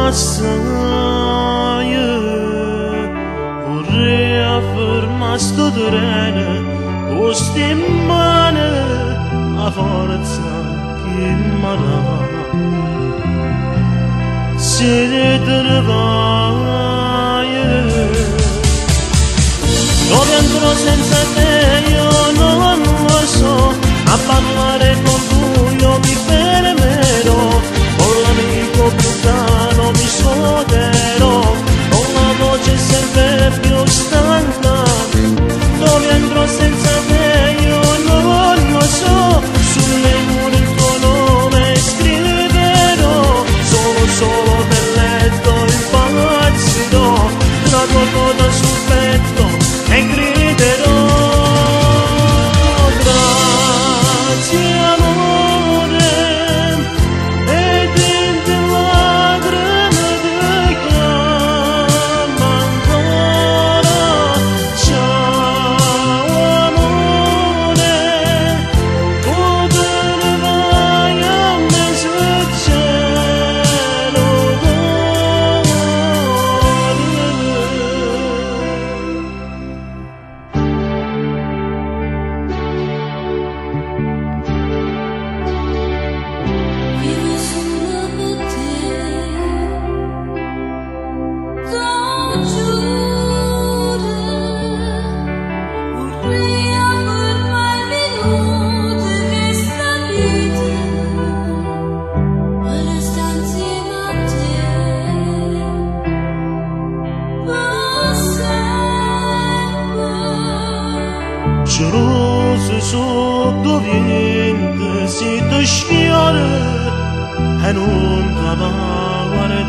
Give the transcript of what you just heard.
assai, vorrei affermare sto terreno, con ste mani, a forza che mi dà. Se te ne vai, dove andrò senza te io non lo so, a parlare con lui io mi fermerò, con l'amico più caro mi soderò, con la voce sempre più stanca, dove andrò senza te io non lo so, sulle mura il tuo nome scriverò, solo per letto impazzirò, la tua coda sul petto e griderò. Grazie amore, e dinte lacrime di chiama ancora. Ciao amore, come te ne vai a mezzo cielo d'amore. Vivo solo per te, congiuro, vorrei affermarmi nuda questa vita, per restare insieme a te, per sempre. Geloso sotto vento si ti sfiora e non ti va a guardare.